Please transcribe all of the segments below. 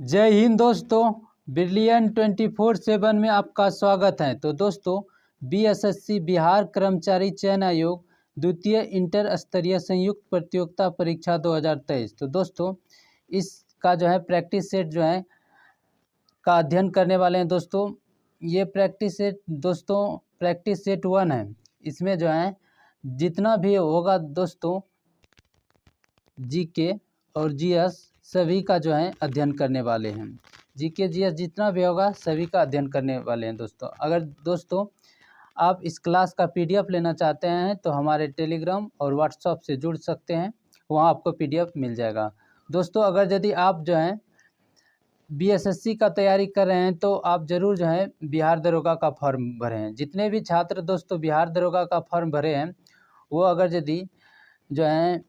जय हिंद दोस्तों। ब्रिलियन 24/7 में आपका स्वागत है। तो दोस्तों, बीएसएससी बिहार कर्मचारी चयन आयोग द्वितीय इंटर स्तरीय संयुक्त प्रतियोगिता परीक्षा 2023। तो दोस्तों, इसका जो है प्रैक्टिस सेट जो है का अध्ययन करने वाले हैं। दोस्तों, ये प्रैक्टिस सेट प्रैक्टिस सेट 1 है। इसमें जो है जितना भी होगा दोस्तों, जीके और जीएस सभी का जो है अध्ययन करने वाले हैं। जीके जीएस जितना भी होगा सभी का अध्ययन करने वाले हैं। दोस्तों, अगर दोस्तों आप इस क्लास का पीडीएफ लेना चाहते हैं तो हमारे टेलीग्राम और व्हाट्सएप से जुड़ सकते हैं, वहां आपको पीडीएफ मिल जाएगा। दोस्तों, अगर यदि आप जो है बीएसएससी का तैयारी कर रहे हैं तो आप ज़रूर जो है बिहार दरोगा का फॉर्म भरे हैं। जितने भी छात्र दोस्तों बिहार दरोगा का फॉर्म भरे हैं, वो अगर यदि जो है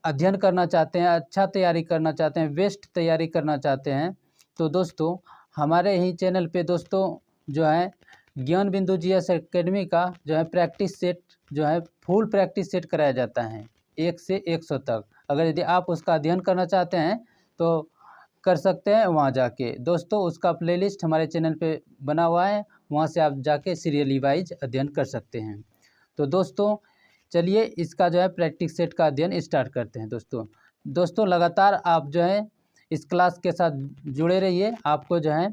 अध्ययन करना चाहते हैं, अच्छा तैयारी करना चाहते हैं, बेस्ट तैयारी करना चाहते हैं, तो दोस्तों हमारे ही चैनल पे दोस्तों जो है ज्ञान बिंदु जीएस एकेडमी का जो है प्रैक्टिस सेट जो है फुल प्रैक्टिस सेट कराया जाता है 1 से 100 तक। अगर यदि आप उसका अध्ययन करना चाहते हैं तो कर सकते हैं वहाँ जाके। दोस्तों, उसका प्लेलिस्ट हमारे चैनल पे बना हुआ है, वहाँ से आप जाके सीरियली वाइज अध्ययन कर सकते हैं। तो दोस्तों चलिए इसका जो है प्रैक्टिस सेट का अध्ययन स्टार्ट करते हैं। दोस्तों लगातार आप जो है इस क्लास के साथ जुड़े रहिए। आपको जो है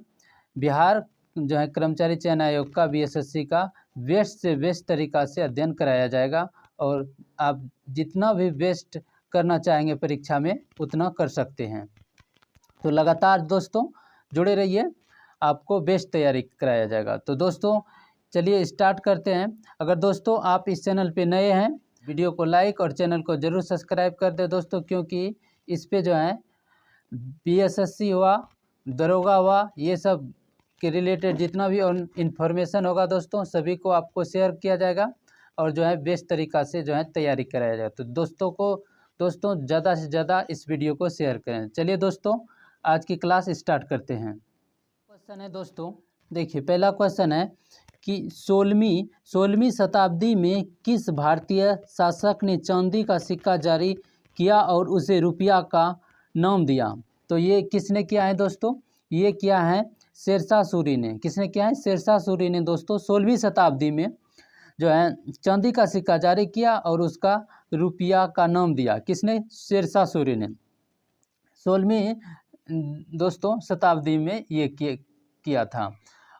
बिहार जो है कर्मचारी चयन आयोग का बीएसएससी का बेस्ट से बेस्ट तरीका से अध्ययन कराया जाएगा, और आप जितना भी बेस्ट करना चाहेंगे परीक्षा में उतना कर सकते हैं। तो लगातार दोस्तों जुड़े रहिए, आपको बेस्ट तैयारी कराया जाएगा। तो दोस्तों चलिए स्टार्ट करते हैं। अगर दोस्तों आप इस चैनल पे नए हैं, वीडियो को लाइक और चैनल को ज़रूर सब्सक्राइब कर दें दोस्तों, क्योंकि इस पे जो है बीएसएससी हुआ, दरोगा हुआ, ये सब के रिलेटेड जितना भी इन्फॉर्मेशन होगा दोस्तों सभी को आपको शेयर किया जाएगा, और जो है बेस्ट तरीक़ा से जो है तैयारी कराया जाएगा। तो दोस्तों ज़्यादा से ज़्यादा इस वीडियो को शेयर करें। चलिए दोस्तों आज की क्लास स्टार्ट करते हैं। क्वेश्चन है दोस्तों, देखिए पहला क्वेश्चन है कि 16वीं शताब्दी में किस भारतीय शासक ने चांदी का सिक्का जारी किया और उसे रुपया का नाम दिया? तो ये किसने किया है दोस्तों? ये किया है शेरशाह सूरी ने। किसने किया है? शेरशाह सूरी ने दोस्तों 16वीं शताब्दी में जो है चांदी का सिक्का जारी किया और उसका रुपया का नाम दिया। किसने? शेरशाह सूरी ने 16वीं दोस्तों शताब्दी में ये किया था।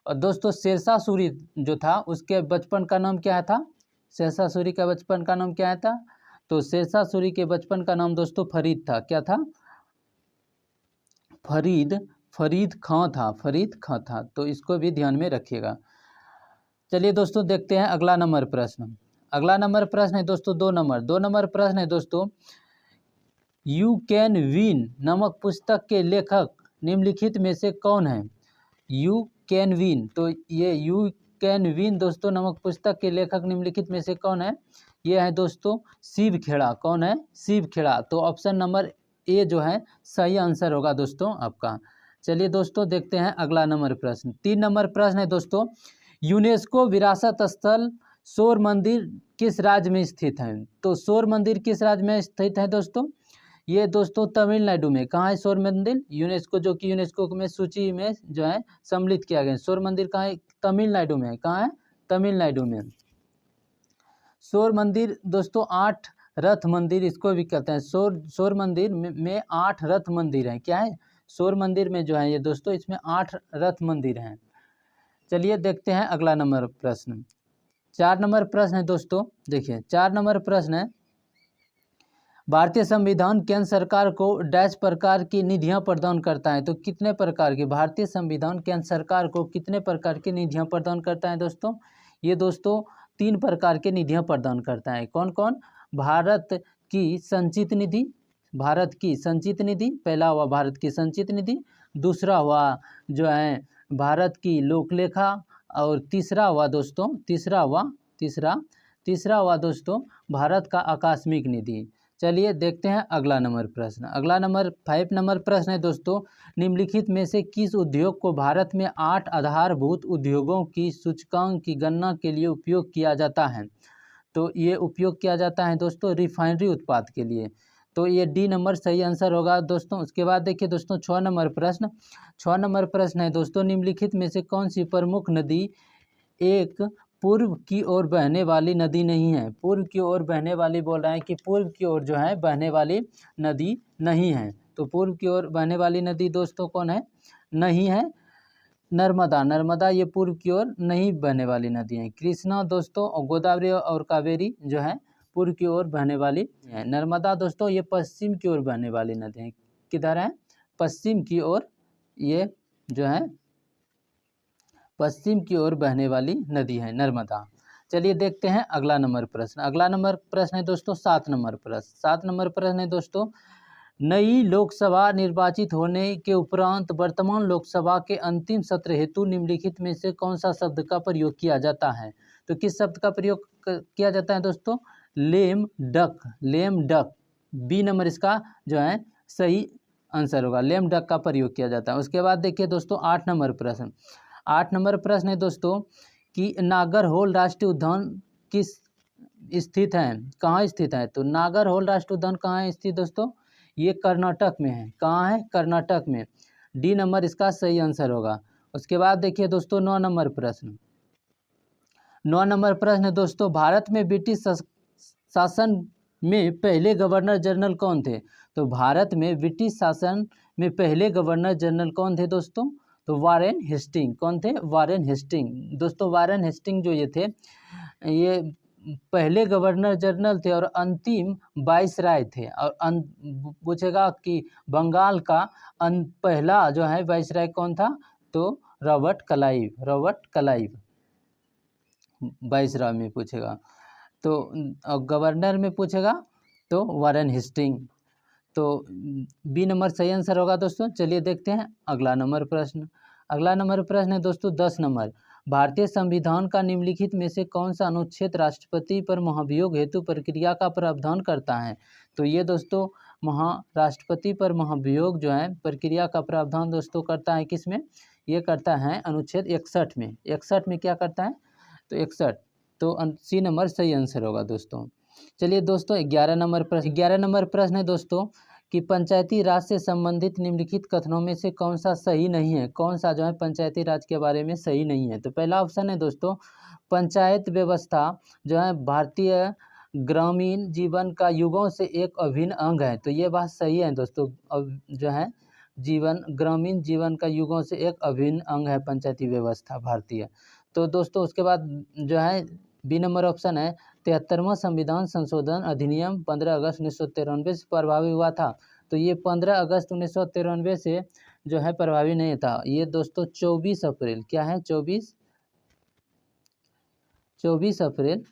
और दोस्तों शेरशाह सूरी जो था उसके बचपन का नाम क्या था? शेरशाह सूरी का बचपन का नाम क्या था? तो शेरशाह सूरी के बचपन का नाम दोस्तों फरीद था। क्या था? फरीद खां था। तो इसको भी ध्यान में रखिएगा। चलिए दोस्तों देखते हैं अगला नंबर प्रश्न। अगला नंबर प्रश्न है दोस्तों 2 नंबर प्रश्न है दोस्तों, यू कैन विन नामक पुस्तक के लेखक निम्नलिखित में से कौन है? यू कैन विन, तो ये यू कैन विन दोस्तों नामक पुस्तक के लेखक निम्नलिखित में से कौन है? ये है दोस्तों शिव खेड़ा। कौन है? शिव खेड़ा। तो ऑप्शन नंबर ए जो है सही आंसर होगा दोस्तों आपका। चलिए दोस्तों देखते हैं अगला नंबर प्रश्न। 3 नंबर प्रश्न है दोस्तों, यूनेस्को विरासत स्थल शोर मंदिर किस राज्य में स्थित है? तो शोर मंदिर किस राज्य में स्थित है दोस्तों? ये दोस्तों तमिलनाडु में। कहाँ है शोर मंदिर? यूनेस्को जो कि यूनेस्को में सूची में जो है सम्मिलित किया गया। शोर मंदिर कहाँ है? तमिलनाडु में। कहाँ है? तमिलनाडु में। शोर मंदिर दोस्तों 8 रथ मंदिर इसको भी कहते हैं। शोर मंदिर में 8 रथ मंदिर हैं। क्या है? शोर मंदिर में जो है ये दोस्तों इसमें 8 रथ मंदिर हैं। चलिए देखते हैं अगला नंबर प्रश्न। 4 नंबर प्रश्न है दोस्तों, देखिए 4 नंबर प्रश्न है, भारतीय संविधान केंद्र सरकार को डैश प्रकार की निधियां प्रदान करता है? तो कितने प्रकार की? भारतीय संविधान केंद्र सरकार को कितने प्रकार की निधियां प्रदान करता है दोस्तों? ये दोस्तों 3 प्रकार के निधियां प्रदान करता है। कौन कौन? भारत की संचित निधि, पहला हुआ भारत की संचित निधि, दूसरा हुआ जो है भारत की लोकलेखा, और तीसरा हुआ दोस्तों भारत का आकस्मिक निधि। चलिए देखते हैं अगला नंबर प्रश्न। अगला नंबर 5 नंबर प्रश्न है दोस्तों, निम्नलिखित में से किस उद्योग को भारत में 8 आधारभूत उद्योगों की सूचकांक की गणना के लिए उपयोग किया जाता है? तो ये उपयोग किया जाता है दोस्तों रिफाइनरी उत्पाद के लिए। तो ये डी नंबर सही आंसर होगा दोस्तों। उसके बाद देखिए दोस्तों 6 नंबर प्रश्न। 6 नंबर प्रश्न है दोस्तों, निम्नलिखित में से कौन सी प्रमुख नदी एक पूर्व की ओर बहने वाली नदी नहीं है? पूर्व की ओर बहने वाली बोल रहे हैं कि पूर्व की ओर जो है बहने वाली नदी नहीं है। तो पूर्व की ओर बहने वाली नदी दोस्तों कौन है? नहीं है नर्मदा। नर्मदा ये पूर्व की ओर नहीं बहने वाली नदी है। कृष्णा दोस्तों और गोदावरी और कावेरी जो है पूर्व की ओर बहने वाली है। नर्मदा दोस्तों ये पश्चिम की ओर बहने वाली नदी है। किधर है? पश्चिम की ओर, ये जो है पश्चिम की ओर बहने वाली नदी है नर्मदा। चलिए देखते हैं अगला नंबर प्रश्न। अगला नंबर प्रश्न है दोस्तों 7 नंबर प्रश्न। 7 नंबर प्रश्न है दोस्तों, नई लोकसभा निर्वाचित होने के उपरांत वर्तमान लोकसभा के अंतिम सत्र हेतु निम्नलिखित में से कौन सा शब्द का प्रयोग किया जाता है? तो किस शब्द का प्रयोग किया जाता है दोस्तों? Lame duck. Lame duck B number इसका जो है सही आंसर होगा। लेम डक का प्रयोग किया जाता है। उसके बाद देखिए दोस्तों 8 नंबर प्रश्न। 8 नंबर प्रश्न है दोस्तों कि नागरहोल राष्ट्रीय उद्यान किस स्थित है? कहाँ स्थित है? तो नागरहोल राष्ट्रीय उद्यान कहाँ है स्थित दोस्तों? ये कर्नाटक में है। कहाँ है? कर्नाटक में। डी नंबर इसका सही आंसर होगा। उसके बाद देखिए दोस्तों 9 नंबर प्रश्न। 9 नंबर प्रश्न है दोस्तों, भारत में ब्रिटिश शासन में पहले गवर्नर जनरल कौन थे? तो भारत में ब्रिटिश शासन में पहले गवर्नर जनरल कौन थे दोस्तों? तो वारेन हेस्टिंग। कौन थे? Warren Hastings. दोस्तों वारेन हेस्टिंग जो ये थे, ये पहले गवर्नर जनरल थे और अंतिम वाइसराय थे। और पूछेगा कि बंगाल का पहला जो है वाइसराय कौन था? तो Robert Clive. Robert Clive viceroy में पूछेगा। तो गवर्नर में पूछेगा तो वारेन हेस्टिंग। तो बी नंबर सही आंसर होगा दोस्तों। चलिए देखते हैं अगला नंबर प्रश्न। अगला नंबर प्रश्न है दोस्तों 10 नंबर। भारतीय संविधान का निम्नलिखित में से कौन सा अनुच्छेद राष्ट्रपति पर महाभियोग हेतु प्रक्रिया का प्रावधान करता है? तो ये दोस्तों राष्ट्रपति पर महाभियोग जो है प्रक्रिया का प्रावधान दोस्तों करता है किस में? ये करता है अनुच्छेद 61 में। 61 में क्या करता है? तो 61। तो सी नंबर सही आंसर होगा दोस्तों। चलिए दोस्तों 11 नंबर प्रश्न। 11 नंबर प्रश्न है दोस्तों कि पंचायती राज से संबंधित निम्नलिखित कथनों में से कौन सा सही नहीं है? कौन सा जो है पंचायती राज के बारे में सही नहीं है? तो पहला ऑप्शन है दोस्तों, पंचायत व्यवस्था जो है भारतीय ग्रामीण जीवन का युगों से एक अभिन्न अंग है। तो ये बात सही है दोस्तों। अब जो है ग्रामीण जीवन का युगों से एक अभिन्न अंग है पंचायती व्यवस्था भारतीय। तो दोस्तों उसके बाद जो है बी नंबर ऑप्शन है 73वां संविधान संशोधन अधिनियम 15 अगस्त 1993 से प्रभावी हुआ था। तो ये 15 अगस्त 1993 से जो है प्रभावी नहीं था। ये दोस्तों 24 अप्रैल क्या है? 24 अप्रैल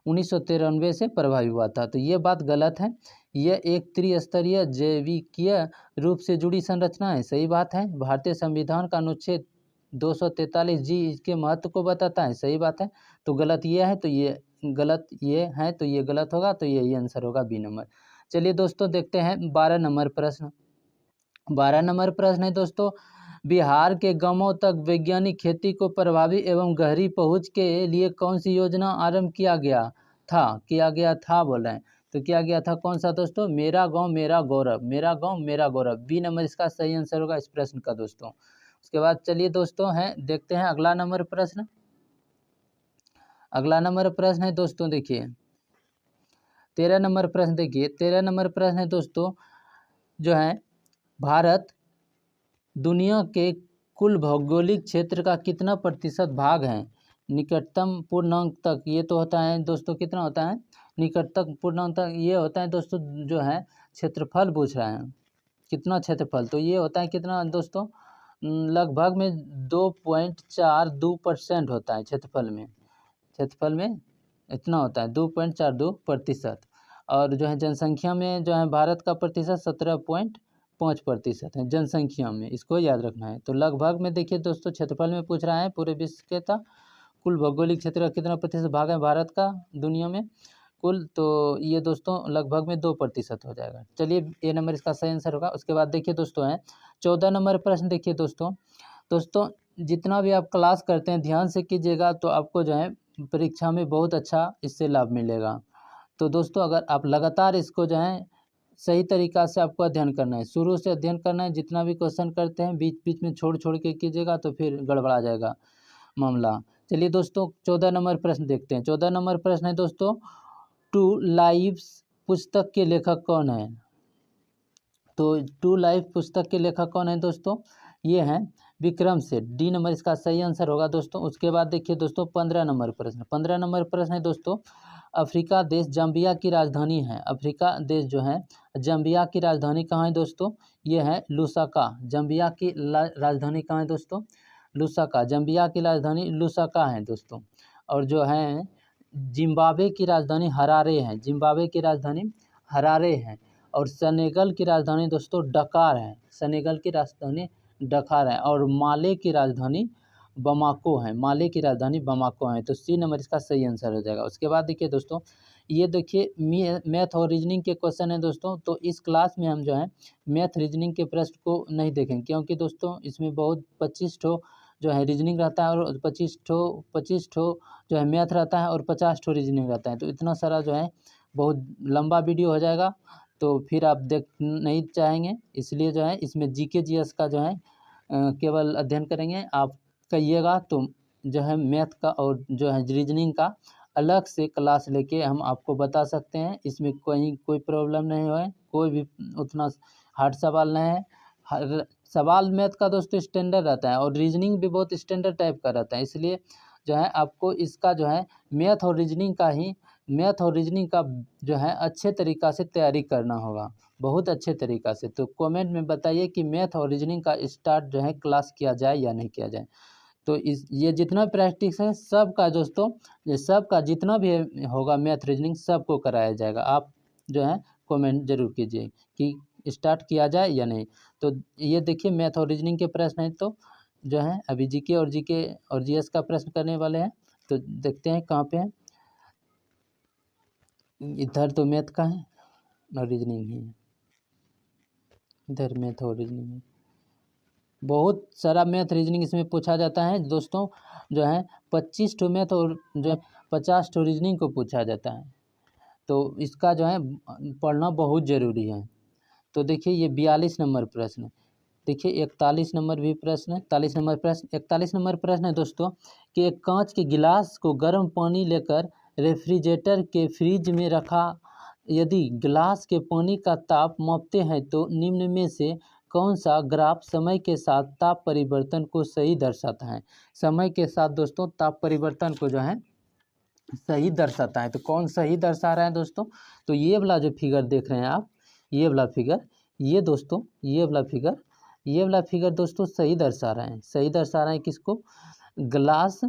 1993 से प्रभावी हुआ था। तो ये बात गलत है। यह एक त्रिस्तरीय जैविकीय रूप से जुड़ी संरचना है। सही बात है। भारतीय संविधान का अनुच्छेद 243 जी इसके महत्व को बताता है। सही बात है। तो गलत ये है, तो ये गलत ये है, तो ये गलत होगा। तो ये आंसर होगा बी नंबर। चलिए दोस्तों देखते हैं 12 नंबर प्रश्न। 12 नंबर प्रश्न है दोस्तों, बिहार के गांवों तक वैज्ञानिक खेती को प्रभावी एवं गहरी पहुंच के लिए कौन सी योजना आरंभ किया गया था बोल रहे हैं। तो किया गया था कौन सा दोस्तों? मेरा गांव मेरा गौरव। मेरा गांव मेरा गौरव। बी नंबर इसका सही आंसर होगा इस प्रश्न का दोस्तों। उसके बाद चलिए दोस्तों देखते हैं अगला नंबर प्रश्न। अगला नंबर प्रश्न है दोस्तों देखिए 13 नंबर प्रश्न। देखिए 13 नंबर प्रश्न है दोस्तों जो है भारत दुनिया के कुल भौगोलिक क्षेत्र का कितना प्रतिशत भाग है निकटतम पूर्णांक तक? ये तो होता है दोस्तों कितना होता है निकटतम पूर्णांक तक? ये होता है दोस्तों जो है क्षेत्रफल पूछ रहे हैं कितना क्षेत्रफल। तो ये होता है कितना दोस्तों? लगभग में 2.42% होता है क्षेत्रफल में। क्षेत्रफल में इतना होता है 2.42%। और जो है जनसंख्या में जो है भारत का प्रतिशत 17.5% है जनसंख्या में। इसको याद रखना है। तो लगभग में देखिए दोस्तों क्षेत्रफल में पूछ रहा है पूरे विश्व के था कुल भौगोलिक क्षेत्र का कितना प्रतिशत भाग है भारत का दुनिया में कुल। तो ये दोस्तों लगभग में 2% हो जाएगा। चलिए ए नंबर इसका सही आंसर होगा। उसके बाद देखिए दोस्तों 14 नंबर प्रश्न। देखिए दोस्तों जितना भी आप क्लास करते हैं ध्यान से कीजिएगा तो आपको जो है परीक्षा में बहुत अच्छा इससे लाभ मिलेगा। तो दोस्तों अगर आप लगातार इसको जो है सही तरीक़ा से आपको अध्ययन करना है, शुरू से अध्ययन करना है। जितना भी क्वेश्चन करते हैं बीच बीच में छोड़ छोड़ के कीजिएगा तो फिर गड़बड़ा जाएगा मामला। चलिए दोस्तों 14 नंबर प्रश्न देखते हैं। 14 नंबर प्रश्न है दोस्तों, टू लाइव्स पुस्तक के लेखक कौन है? तो टू लाइफ पुस्तक के लेखक कौन है दोस्तों? ये हैं विक्रम सेठ। डी नंबर इसका सही आंसर होगा दोस्तों। उसके बाद देखिए दोस्तों 15 नंबर प्रश्न। 15 नंबर प्रश्न है दोस्तों, अफ्रीका देश जाम्बिया की राजधानी है। अफ्रीका देश जो है जाम्बिया की राजधानी कहाँ है दोस्तों? ये है लुसाका। जाम्बिया की राजधानी कहाँ है दोस्तों? लुसाका। जाम्बिया की राजधानी लुसाका है दोस्तों। और जो है जिम्बाब्वे की राजधानी हरारे है। जिम्बाब्वे की राजधानी हरारे है। और सेनेगल की राजधानी दोस्तों डकार है। सेनेगल की राजधानी डकार है। और माले की राजधानी बमाको है। माले की राजधानी बमाको है। तो सी नंबर इसका सही आंसर हो जाएगा। उसके बाद देखिए दोस्तों, ये देखिए मैथ और रीजनिंग के क्वेश्चन है दोस्तों। तो इस क्लास में हम जो है मैथ रीजनिंग के प्रश्न को नहीं देखेंगे, क्योंकि दोस्तों इसमें बहुत 25 ठो जो है रीजनिंग रहता है और 25 ठो जो है मैथ रहता है और 50 ठो रीजनिंग रहता है। तो इतना सारा जो है बहुत लंबा वीडियो हो जाएगा, तो फिर आप देख नहीं चाहेंगे। इसलिए जो है इसमें जीके जीएस का जो है केवल अध्ययन करेंगे। आप कहिएगा तो जो है मैथ का और जो है रीजनिंग का अलग से क्लास लेके हम आपको बता सकते हैं। इसमें कोई प्रॉब्लम नहीं है, कोई भी उतना हार्ड सवाल नहीं है। हर सवाल मैथ का दोस्तों स्टैंडर्ड रहता है और रीजनिंग भी बहुत स्टैंडर्ड टाइप का रहता है। इसलिए जो है आपको इसका जो है मैथ और रीजनिंग का जो है अच्छे तरीक़ा से तैयारी करना होगा, बहुत अच्छे तरीक़ा से। तो कमेंट में बताइए कि मैथ और रीजनिंग का स्टार्ट जो है क्लास किया जाए या नहीं किया जाए। तो ये जितना प्रैक्टिस है सबका दोस्तों, ये सबका जितना भी होगा मैथ रीजनिंग सबको कराया जाएगा। आप जो है कमेंट जरूर कीजिए कि स्टार्ट किया जाए या नहीं। तो ये देखिए मैथ और रीजनिंग के प्रश्न हैं, तो जो है अभी जीके और जीएस का प्रश्न करने वाले हैं। तो देखते हैं कहाँ पे है। इधर तो मैथ का है और रीजनिंग ही है, इधर मैथ और रीजनिंग है। बहुत सारा मैथ रीजनिंग इसमें पूछा जाता है दोस्तों। जो है 25 ठो मैथ और जो है 50 ठो रीजनिंग को पूछा जाता है। तो इसका जो है पढ़ना बहुत ज़रूरी है। तो देखिए ये 42 नंबर प्रश्न है। देखिए 41 नंबर भी प्रश्न है। 41 नंबर प्रश्न है दोस्तों कि एक कांच के गिलास को गर्म पानी लेकर रेफ्रिजरेटर के फ्रिज में रखा, यदि गिलास के पानी का ताप मापते हैं तो निम्न में से कौन सा ग्राफ समय के साथ ताप परिवर्तन को सही दर्शाता है? समय के साथ दोस्तों ताप परिवर्तन को जो है सही दर्शाता है। तो कौन सही दर्शा रहा है दोस्तों? तो ये वाला जो फिगर देख रहे हैं आप, ये वाला फिगर, ये दोस्तों ये वाला फिगर दोस्तों सही दर्शा रहे हैं। सही दर्शा रहे हैं किसको? गिलास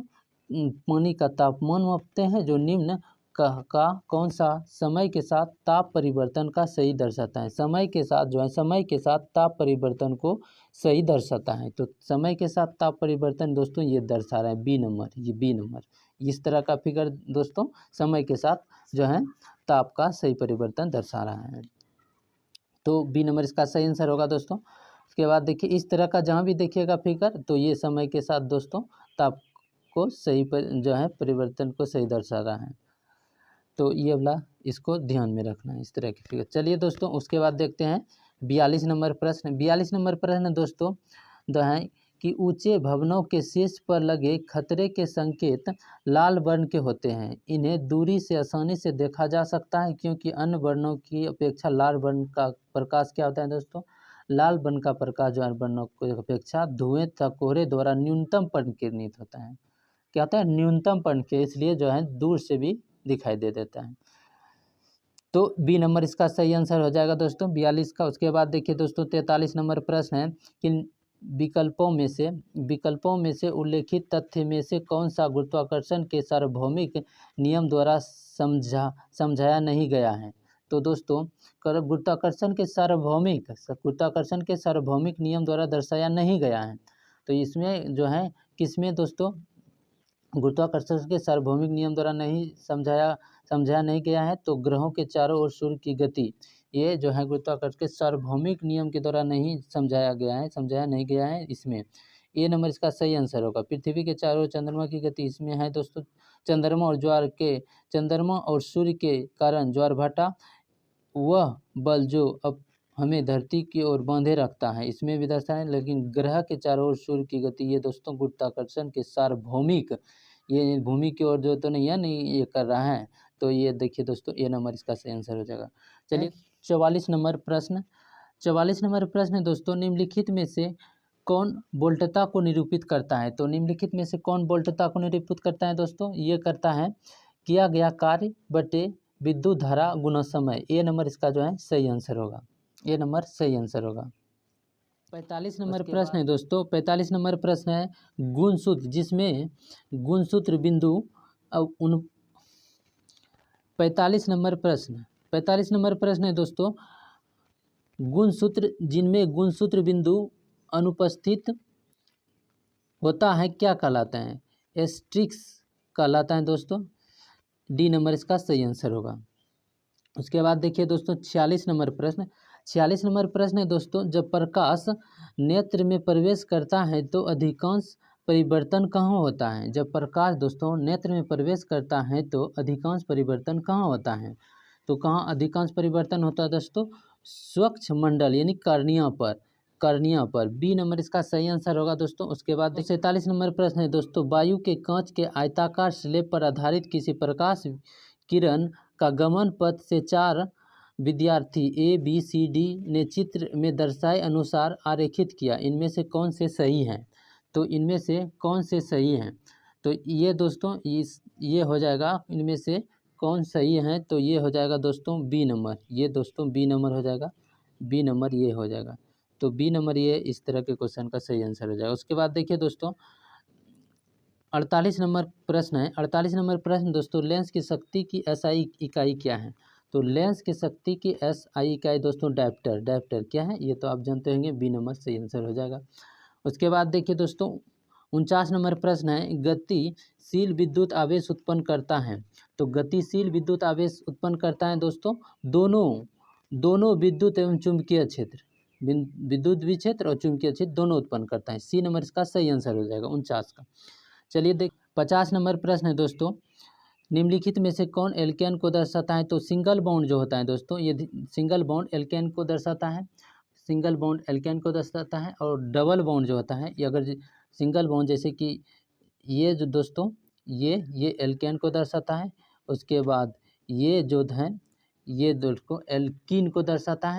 पानी का तापमान मापते हैं जो निम्न का कौन सा समय के साथ ताप परिवर्तन का सही दर्शाता है। समय के साथ जो है समय के साथ ताप परिवर्तन को सही दर्शाता है। तो समय के साथ ताप परिवर्तन दोस्तों ये दर्शा रहा है बी नंबर। ये बी नंबर इस तरह का फिगर दोस्तों समय के साथ जो है ताप का सही परिवर्तन दर्शा रहा है। तो बी नंबर इसका सही आंसर होगा दोस्तों। उसके बाद देखिए इस तरह का जहाँ भी देखिएगा फिगर, तो ये समय के साथ दोस्तों ताप को सही जो है परिवर्तन को सही दर्शा रहा है। तो ये वाला इसको ध्यान में रखना है, इस तरह की फिगर। चलिए दोस्तों उसके बाद देखते हैं 42 नंबर प्रश्न। 42 नंबर प्रश्न दोस्तों जो है कि ऊंचे भवनों के शीर्ष पर लगे खतरे के संकेत लाल वर्ण के होते हैं। इन्हें दूरी से आसानी से देखा जा सकता है क्योंकि अन्य वर्णों की अपेक्षा लाल वर्ण का प्रकाश क्या होता है दोस्तों? लाल वर्ण का प्रकाश जो अन्य वर्णों की अपेक्षा धुएं तथा कोहरे द्वारा न्यूनतम परिकिरणित होता है। क्या होता है? न्यूनतम पर्ण के, इसलिए जो है दूर से भी दिखाई दे देता है। तो बी नंबर इसका सही आंसर हो जाएगा दोस्तों 42 का। उसके बाद देखिए दोस्तों 43 नंबर प्रश्न है कि विकल्पों में से उल्लेखित तथ्य में से कौन सा गुरुत्वाकर्षण के सार्वभौमिक नियम द्वारा समझाया नहीं गया है? तो दोस्तों गुरुत्वाकर्षण के सार्वभौमिक नियम द्वारा दर्शाया नहीं गया है। तो इसमें जो है किसमें दोस्तों गुरुत्वाकर्षण के सार्वभौमिक नियम द्वारा नहीं समझाया नहीं गया है? तो ग्रहों के चारों ओर सूर्य की गति, ये जो है गुरुत्वाकर्षण के सार्वभौमिक नियम के द्वारा नहीं समझाया नहीं गया है इसमें। ए नंबर इसका सही आंसर होगा। पृथ्वी के चारों ओर चंद्रमा की गति इसमें है दोस्तों। चंद्रमा और सूर्य के कारण ज्वारभाटा वह बल जो अब हमें धरती की ओर बांधे रखता है, इसमें भी दर्शाया है। लेकिन ग्रह के चारों ओर सूर्य की गति, ये दोस्तों गुरुत्वाकर्षण के सार्वभौमिक, ये भूमि की ओर जो तो नहीं है, नहीं ये कर रहा है। तो ये देखिए दोस्तों, ए नंबर इसका सही आंसर हो जाएगा। चलिए 44 नंबर प्रश्न। 44 नंबर प्रश्न है दोस्तों, निम्नलिखित में से कौन वोल्टता को निरूपित करता है? तो निम्नलिखित में से कौन वोल्टता को निरूपित करता है दोस्तों? ये करता है किया गया कार्य बटे विद्युत धारा गुना समय। ए नंबर इसका जो है सही आंसर होगा। ए नंबर सही आंसर होगा। 45 नंबर प्रश्न है दोस्तों। 45 नंबर प्रश्न है गुणसूत्र, जिसमें गुणसूत्र बिंदु 45 नंबर प्रश्न है दोस्तों, गुणसूत्र जिनमें गुणसूत्र बिंदु अनुपस्थित होता है क्या कहलाते हैं? एस्ट्रिक्स कहलाता है दोस्तों। डी नंबर इसका सही आंसर होगा। उसके बाद देखिए दोस्तों 46 नंबर प्रश्न। 46 नंबर प्रश्न है दोस्तों, जब प्रकाश नेत्र में प्रवेश करता है तो अधिकांश परिवर्तन कहाँ होता है? जब प्रकाश दोस्तों नेत्र में प्रवेश करता है तो अधिकांश परिवर्तन कहाँ होता है? तो कहाँ अधिकांश परिवर्तन होता है दोस्तों? स्वच्छ मंडल यानी कर्निया पर। बी नंबर इसका सही आंसर होगा दोस्तों। उसके बाद 47 नंबर प्रश्न है दोस्तों, वायु के कांच के आयताकार स्लैब पर आधारित किसी प्रकाश किरण का गमन पथ से 4 विद्यार्थी ए बी सी डी ने चित्र में दर्शाए अनुसार आरेखित किया, इनमें से कौन से सही हैं? तो इनमें से कौन से सही हैं? तो ये दोस्तों ये हो जाएगा, इनमें से कौन सही हैं? तो ये हो जाएगा दोस्तों बी नंबर। ये दोस्तों बी नंबर हो जाएगा। बी नंबर ये हो जाएगा। तो बी नंबर ये इस तरह के क्वेश्चन का सही आंसर हो जाएगा। उसके बाद देखिए दोस्तों 48 नंबर प्रश्न है। 48 नंबर प्रश्न दोस्तों, लेंस की शक्ति की एसआई इकाई क्या है? तो लेंस की शक्ति की एसआई इकाई दोस्तों डायप्टर क्या है? ये तो आप जानते होंगे। बी नंबर सही आंसर हो जाएगा। उसके बाद देखिए दोस्तों 49 नंबर प्रश्न है, गतिशील विद्युत आवेश उत्पन्न करता है। तो गतिशील विद्युत आवेश उत्पन्न करता है दोस्तों दोनों विद्युत एवं चुंबकीय क्षेत्र, विद्युत विक्षेत्र और चुंबकीय क्षेत्र दोनों उत्पन्न करता है। सी नंबर इसका सही आंसर हो जाएगा 49 का। चलिए देख 50 नंबर प्रश्न है दोस्तों, निम्नलिखित में से कौन एल्केन को दर्शाता है? तो सिंगल बॉन्ड जो होता है दोस्तों, ये सिंगल बॉन्ड एल्केन को दर्शाता है। सिंगल बॉन्ड एल्केन को दर्शाता है। और डबल बॉन्ड जो होता है, ये अगर सिंगल बॉन्ड जैसे कि ये जो दोस्तों ये एल्केन को दर्शाता है। उसके बाद ये जो है ये दोस्तों एल्कीन को दर्शाता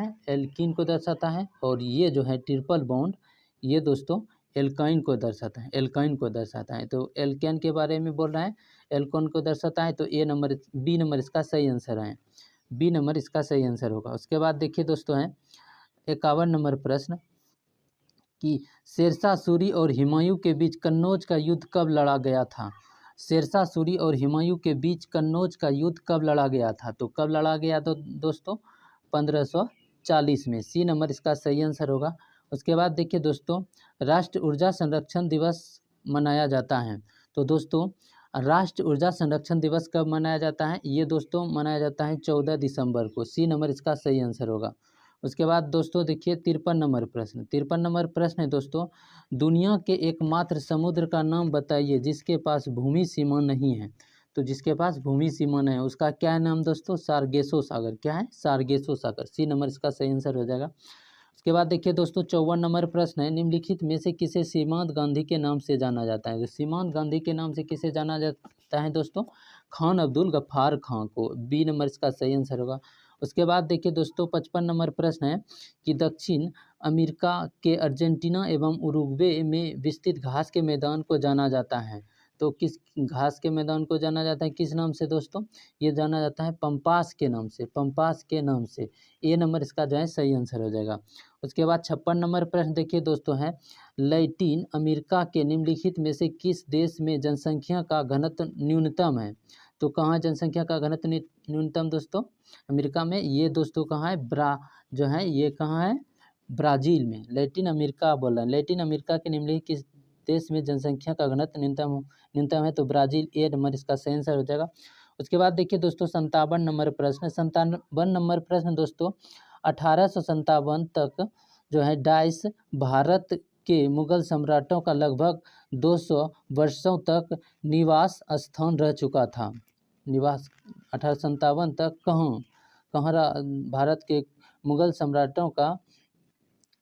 है। और ये जो है ट्रिपल बॉन्ड, ये दोस्तों एल्काइन को दर्शाता है। तो एल्केन के बारे में बोल रहा है, एल्कोन को दर्शाता है। तो बी नंबर इसका सही आंसर है। बी नंबर इसका सही आंसर होगा। उसके बाद देखिए दोस्तों है 51 नंबर प्रश्न कि शेरशाह सूरी और हुमायूं के बीच कन्नौज का युद्ध कब लड़ा गया था? शेरशाह सूरी और हुमायूं के बीच कन्नौज का युद्ध कब लड़ा गया था? तो कब लड़ा गया तो दोस्तों 1540 में। सी नंबर इसका सही आंसर होगा। उसके बाद देखिए दोस्तों राष्ट्रीय ऊर्जा संरक्षण दिवस मनाया जाता है। तो दोस्तों राष्ट्रीय ऊर्जा संरक्षण दिवस कब मनाया जाता है? ये दोस्तों मनाया जाता है 14 दिसंबर को। सी नंबर इसका सही आंसर होगा। उसके बाद दोस्तों देखिए 53 नंबर प्रश्न है दोस्तों, दुनिया के एकमात्र समुद्र का नाम बताइए जिसके पास भूमि सीमा नहीं है। तो जिसके पास भूमि सीमा नहीं है उसका क्या है नाम दोस्तों? सार्गेसो सागर। क्या है? सार्गेसो सागर। सी नंबर इसका सही आंसर हो जाएगा। उसके बाद देखिए दोस्तों 54 नंबर प्रश्न है, निम्नलिखित में से किसे सीमांत गांधी के नाम से जाना जाता है? तो सीमांत गांधी के नाम से किसे जाना जाता है दोस्तों? खान अब्दुल गफ्फार खां को। बी नंबर इसका सही आंसर होगा। उसके बाद देखिए दोस्तों 55 नंबर प्रश्न है कि दक्षिण अमेरिका के अर्जेंटीना एवं उरुग्वे में विस्तृत घास के मैदान को जाना जाता है। तो किस घास के मैदान को जाना जाता है, किस नाम से दोस्तों? ये जाना जाता है पंपास के नाम से। ए नंबर इसका जो है सही आंसर हो जाएगा। उसके बाद 56 नंबर प्रश्न देखिए दोस्तों है, लैटिन अमेरिका के निम्नलिखित में से किस देश में जनसंख्या का घनत्व न्यूनतम है? तो कहाँ जनसंख्या का घनत्व न्यूनतम दोस्तों? अमेरिका में। ये दोस्तों कहाँ है? ये कहाँ है? ब्राज़ील में। लैटिन अमेरिका बोल रहे हैं। लैटिन अमेरिका के निम्नलिखित किस देश में जनसंख्या का घनत्व न्यूनतम है? तो ब्राज़ील। ए नंबर इसका सही आंसर हो जाएगा। उसके बाद देखिए दोस्तों 57 नंबर प्रश्न दोस्तों 1857 तक जो है डाइस भारत के मुगल सम्राटों का लगभग 200 वर्षों तक निवास स्थान रह चुका था। निवास 1857 तक भारत के मुगल सम्राटों का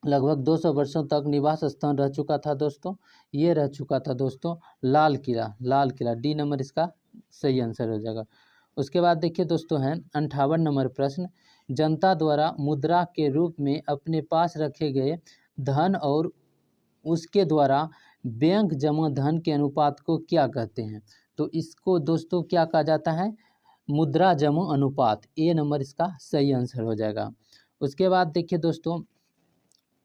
लगभग 200 वर्षों तक निवास स्थान रह चुका था दोस्तों। ये रह चुका था दोस्तों लाल किला। डी नंबर इसका सही आंसर हो जाएगा। उसके बाद देखिए दोस्तों है 58 नंबर प्रश्न, जनता द्वारा मुद्रा के रूप में अपने पास रखे गए धन और उसके द्वारा बैंक जमा धन के अनुपात को क्या कहते हैं? तो इसको दोस्तों क्या कहा जाता है? मुद्रा जमा अनुपात। ए नंबर इसका सही आंसर हो जाएगा। उसके बाद देखिए दोस्तों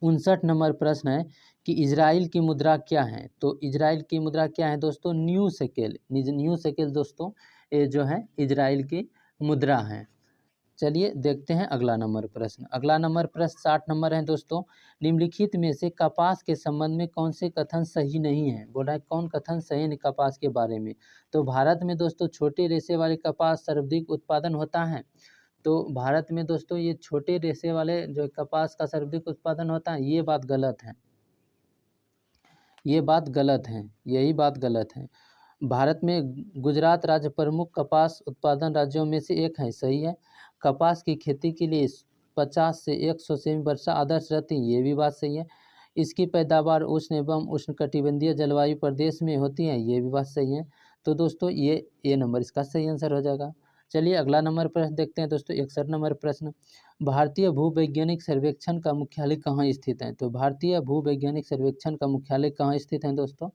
59 नंबर प्रश्न है कि इजराइल की मुद्रा क्या है? तो इजराइल की मुद्रा क्या है दोस्तों? न्यू शेकेल दोस्तों ये जो है इजराइल की मुद्रा है। चलिए देखते हैं अगला नंबर प्रश्न। अगला नंबर प्रश्न 60 नंबर है दोस्तों, निम्नलिखित में से कपास के संबंध में कौन से कथन सही नहीं है? बोला है कौन कथन सही नहीं कपास के बारे में? तो भारत में दोस्तों छोटे रेशे वाले कपास सर्वाधिक उत्पादन होता है। तो भारत में दोस्तों ये छोटे रेशे वाले जो कपास का सर्वाधिक उत्पादन होता है, ये बात गलत है। यही बात गलत है। भारत में गुजरात राज्य प्रमुख कपास उत्पादन राज्यों में से एक है, सही है। कपास की खेती के लिए 50 से 100 सेमी वर्षा आदर्श रहती है, ये भी बात सही है। इसकी पैदावार उष्ण एवं उष्णकटिबंधीय जलवायु प्रदेश में होती है, ये भी बात सही है। तो दोस्तों ये ए नंबर इसका सही आंसर हो जाएगा। चलिए अगला नंबर प्रश्न देखते हैं दोस्तों 61 नंबर प्रश्न, भारतीय भूवैज्ञानिक सर्वेक्षण का मुख्यालय कहाँ स्थित है? तो भारतीय भूवैज्ञानिक सर्वेक्षण का मुख्यालय कहाँ स्थित है दोस्तों?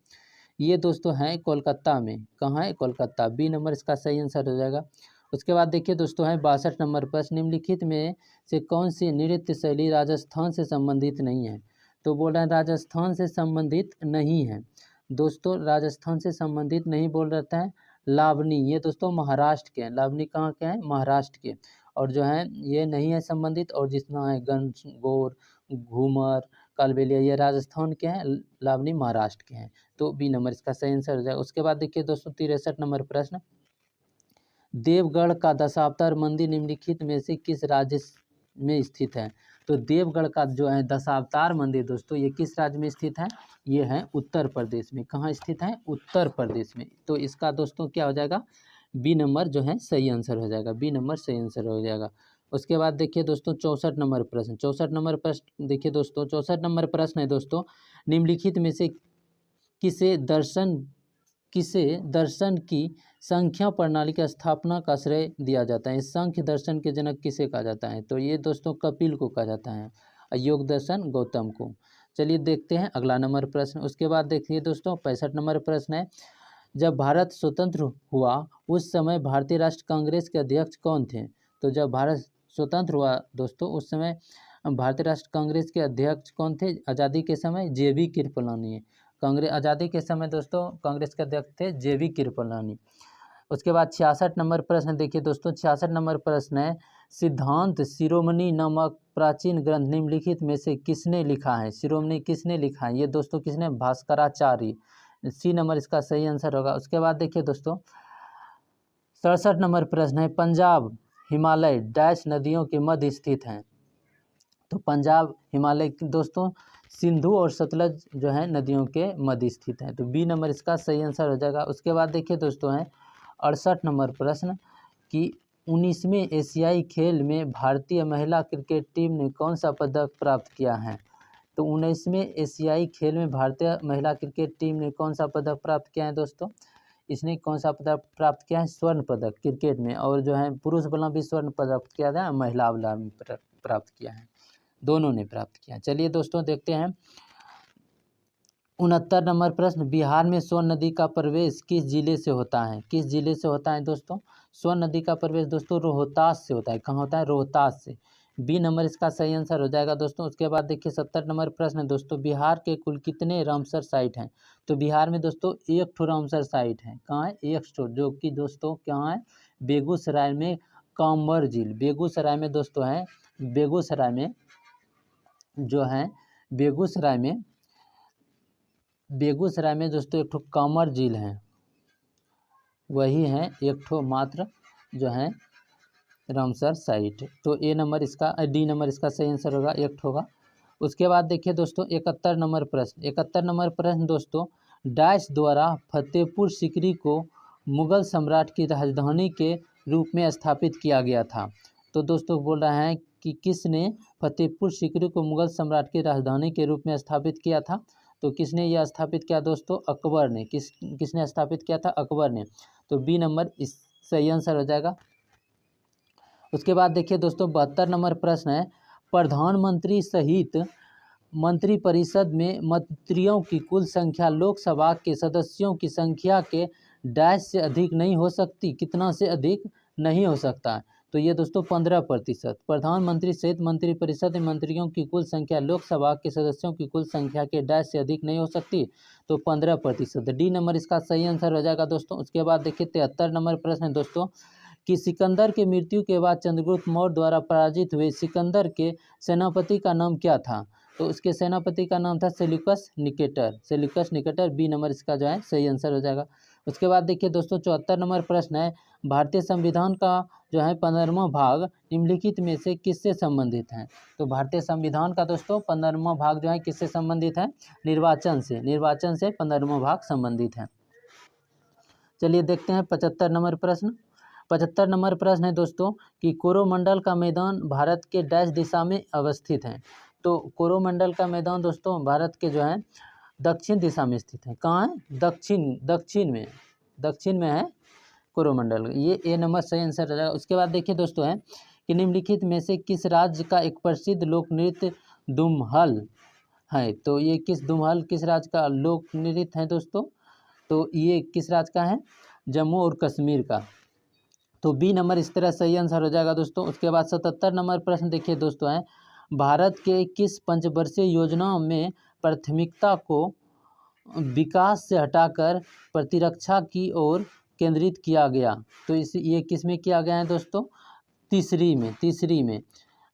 ये दोस्तों है कोलकाता में। कहाँ है? कोलकाता। बी नंबर इसका सही आंसर हो जाएगा। उसके बाद देखिए दोस्तों है 62 नंबर प्रश्न, निम्नलिखित में से कौन सी नृत्य शैली राजस्थान से संबंधित नहीं है? तो बोल रहे हैं राजस्थान से संबंधित नहीं है दोस्तों, राजस्थान से संबंधित नहीं बोल रहता है लावनी। ये दोस्तों महाराष्ट्र के हैं। लावनी कहाँ के हैं? महाराष्ट्र के। और जो है ये नहीं है संबंधित। और जितना है गणगौर, घूमर, कालबेलिया, ये राजस्थान के हैं, लावनी महाराष्ट्र के हैं। तो बी नंबर इसका सही आंसर हो जाएगा। उसके बाद देखिए दोस्तों 63 नंबर प्रश्न, देवगढ़ का दशावतार मंदिर निम्नलिखित में से किस राज्य में स्थित है? तो देवगढ़ का जो है दशावतार मंदिर दोस्तों ये किस राज्य में स्थित है? ये है उत्तर प्रदेश में। कहाँ स्थित है? उत्तर प्रदेश में। तो इसका दोस्तों क्या हो जाएगा? बी नंबर जो है सही आंसर हो जाएगा। बी नंबर सही आंसर हो जाएगा। उसके बाद देखिए दोस्तों 64 नंबर प्रश्न। 64 नंबर प्रश्न देखिए दोस्तों 64 नंबर प्रश्न है दोस्तों, निम्नलिखित में से किसे दर्शन की संख्या प्रणाली की स्थापना का श्रेय दिया जाता है? सांख्य दर्शन के जनक किसे कहा जाता है? तो ये दोस्तों कपिल को कहा जाता है, योग दर्शन गौतम को। चलिए देखते हैं अगला नंबर प्रश्न। उसके बाद देखिए दोस्तों 65 नंबर प्रश्न है, जब भारत स्वतंत्र हुआ उस समय भारतीय राष्ट्र कांग्रेस के अध्यक्ष कौन थे? तो जब भारत स्वतंत्र हुआ दोस्तों उस समय भारतीय राष्ट्र कांग्रेस के अध्यक्ष कौन थे? आज़ादी के समय JV कृपलानी। कांग्रेस आज़ादी के समय दोस्तों कांग्रेस के अध्यक्ष थे JV कृपलानी। उसके बाद 66 नंबर प्रश्न देखिए दोस्तों 66 नंबर प्रश्न है, सिद्धांत शिरोमणि नामक प्राचीन ग्रंथ निम्नलिखित में से किसने लिखा है? शिरोमणि किसने लिखा है? ये दोस्तों किसने? भास्कराचार्य। सी नंबर इसका सही आंसर होगा। उसके बाद देखिए दोस्तों 67 नंबर प्रश्न है, पंजाब हिमालय डैश नदियों के मध्य स्थित हैं? तो पंजाब हिमालय दोस्तों सिंधु और सतलज जो है नदियों के मध्य स्थित है। तो बी नंबर इसका सही आंसर हो जाएगा। उसके बाद देखिए दोस्तों है 68 नंबर प्रश्न कि 19वें एशियाई खेल में भारतीय महिला क्रिकेट टीम ने कौन सा पदक प्राप्त किया है? तो 19वें एशियाई खेल में भारतीय महिला क्रिकेट टीम ने कौन सा पदक प्राप्त किया है दोस्तों? इसने कौन सा पदक प्राप्त किया है? स्वर्ण पदक क्रिकेट में। और जो है पुरुष वाला भी स्वर्ण पदक किया था, महिला वाला भी प्राप्त किया है, दोनों ने प्राप्त किया। चलिए दोस्तों देखते हैं 69 नंबर प्रश्न, बिहार में सोन नदी का प्रवेश किस जिले से होता है? किस जिले से होता है दोस्तों? सोन नदी का प्रवेश दोस्तों रोहतास से होता है। कहाँ होता है? रोहतास से। बी नंबर इसका सही आंसर हो जाएगा दोस्तों। उसके बाद देखिए 70 नंबर प्रश्न है दोस्तों, बिहार के कुल कितने रामसर साइट हैं? तो बिहार में दोस्तों एक ठो रामसर साइट है। कहाँ है? एक ठो, जो कि दोस्तों कहाँ है? बेगूसराय में कांवर झील। बेगूसराय में दोस्तों है, बेगूसराय में जो है बेगूसराय में दोस्तों एक ठो कांवर झील है, वही है एक ठो मात्र जो है रामसर साइट। तो ए नंबर इसका डी नंबर इसका सही आंसर होगा, एक ठो होगा। उसके बाद देखिए दोस्तों 71 नंबर प्रश्न। 71 नंबर प्रश्न दोस्तों, डैश द्वारा फतेहपुर सीकरी को मुगल सम्राट की राजधानी के रूप में स्थापित किया गया था। तो दोस्तों बोल रहे हैं कि किसने फतेहपुर सीकरी को मुगल सम्राट की राजधानी के रूप में स्थापित किया था। तो किसने यह स्थापित किया दोस्तों? अकबर ने। किसने स्थापित किया था? अकबर ने। तो बी नंबर इस सही आंसर हो जाएगा। उसके बाद देखिए दोस्तों 72 नंबर प्रश्न है, प्रधानमंत्री सहित मंत्रिपरिषद में मंत्रियों की कुल संख्या लोकसभा के सदस्यों की संख्या के डैश से अधिक नहीं हो सकती। कितना से अधिक नहीं हो सकता है? तो ये दोस्तों 15%। प्रधानमंत्री सहित मंत्रिपरिषद में मंत्रियों की कुल संख्या लोकसभा के सदस्यों की कुल संख्या के डैश से अधिक नहीं हो सकती। तो 15%। डी नंबर इसका सही आंसर हो जाएगा दोस्तों। उसके बाद देखिए 73 नंबर प्रश्न है दोस्तों, कि सिकंदर के मृत्यु के बाद चंद्रगुप्त मौर्य द्वारा पराजित हुए सिकंदर के सेनापति का नाम क्या था? तो उसके सेनापति का नाम था Seleucus Nicator. Seleucus Nicator. B number इसका जो है सही आंसर हो जाएगा। उसके बाद देखिए दोस्तों 74 नंबर प्रश्न है, भारतीय संविधान का जो है 15वां भाग निम्नलिखित में से किससे संबंधित है? तो भारतीय संविधान का दोस्तों 15वां भाग जो है किससे संबंधित है? निर्वाचन से। निर्वाचन से 15वां भाग संबंधित है। चलिए देखते हैं 75 नंबर प्रश्न। 75 नंबर प्रश्न है दोस्तों, कि कोरोमंडल का मैदान भारत के डैश दिशा में अवस्थित है। तो कोरोमंडल का मैदान दोस्तों भारत के जो है दक्षिण दिशा में स्थित है। कहाँ है? दक्षिण में है कोरोमंडल। ये ए नंबर सही आंसर रहेगा। उसके बाद देखिए दोस्तों है कि निम्नलिखित में से किस राज्य का एक प्रसिद्ध लोक नृत्य दुमहल है? तो ये किस राज्य का लोक नृत्य है दोस्तों? तो ये किस राज्य का है? जम्मू और कश्मीर का। तो बी नंबर इस तरह सही आंसर हो जाएगा दोस्तों। उसके बाद 77 नंबर प्रश्न देखिए दोस्तों है, भारत के किस पंचवर्षीय योजना में प्राथमिकता को विकास से हटाकर प्रतिरक्षा की ओर केंद्रित किया गया? तो ये किस में किया गया है दोस्तों? तीसरी में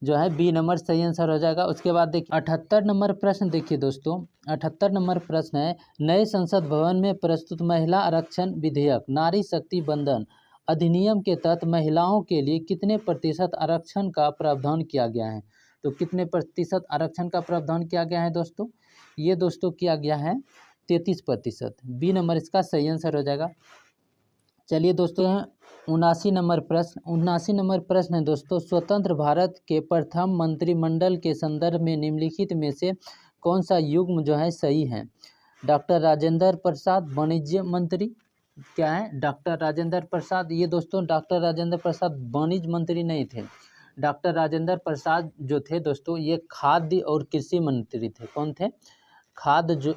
जो है बी नंबर सही आंसर हो जाएगा। उसके बाद देखिए 78 नंबर प्रश्न देखिए दोस्तों, 78 नंबर प्रश्न है, नए संसद भवन में प्रस्तुत महिला आरक्षण विधेयक नारी शक्ति बंधन अधिनियम के तहत महिलाओं के लिए कितने प्रतिशत आरक्षण का प्रावधान किया गया है? तो कितने प्रतिशत आरक्षण का प्रावधान किया गया है दोस्तों? ये दोस्तों किया गया है 33%। बी नंबर इसका सही आंसर हो जाएगा। चलिए दोस्तों 79 नंबर प्रश्न है दोस्तों, स्वतंत्र भारत के प्रथम मंत्रिमंडल के संदर्भ में निम्नलिखित में से कौन सा युग्म जो है सही है? डॉक्टर राजेंद्र प्रसाद वाणिज्य मंत्री। क्या है? डॉक्टर राजेंद्र प्रसाद। ये दोस्तों डॉक्टर राजेंद्र प्रसाद वाणिज्य मंत्री नहीं थे। डॉक्टर राजेंद्र प्रसाद जो थे दोस्तों ये खाद्य और कृषि मंत्री थे। कौन थे? खाद्य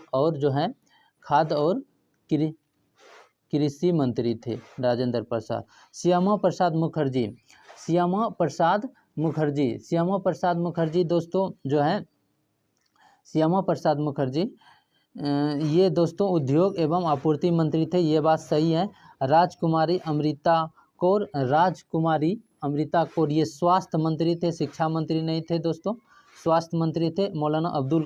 और कृषि मंत्री थे राजेंद्र प्रसाद। श्यामा प्रसाद मुखर्जी दोस्तों जो है श्यामा प्रसाद मुखर्जी ये दोस्तों उद्योग एवं आपूर्ति मंत्री थे। ये बात सही है। राजकुमारी अमृता कौर ये स्वास्थ्य मंत्री थे, शिक्षा मंत्री नहीं थे दोस्तों। स्वास्थ्य मंत्री थे मौलाना अब्दुल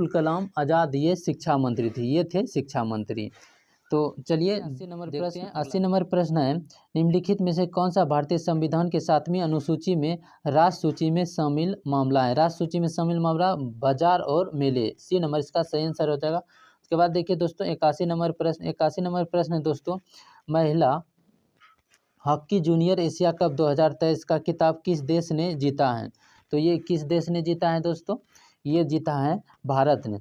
कलाम आज़ाद ये शिक्षा मंत्री थे। ये थे शिक्षा मंत्री। तो चलिए 80 नंबर प्रश्न है। 80 नंबर प्रश्न है, निम्नलिखित में से कौन सा भारतीय संविधान के 7वीं अनुसूची में राष्ट्र सूची में शामिल मामला है? राष्ट्र सूची में शामिल मामला बाजार और मेले। सी नंबर इसका सही आंसर हो जाएगा। उसके बाद देखिए दोस्तों 81 नंबर प्रश्न है दोस्तों, महिला हॉकी जूनियर एशिया कप 2023 का खिताब किस देश ने जीता है? तो ये किस देश ने जीता है दोस्तों? ये जीता है भारत ने।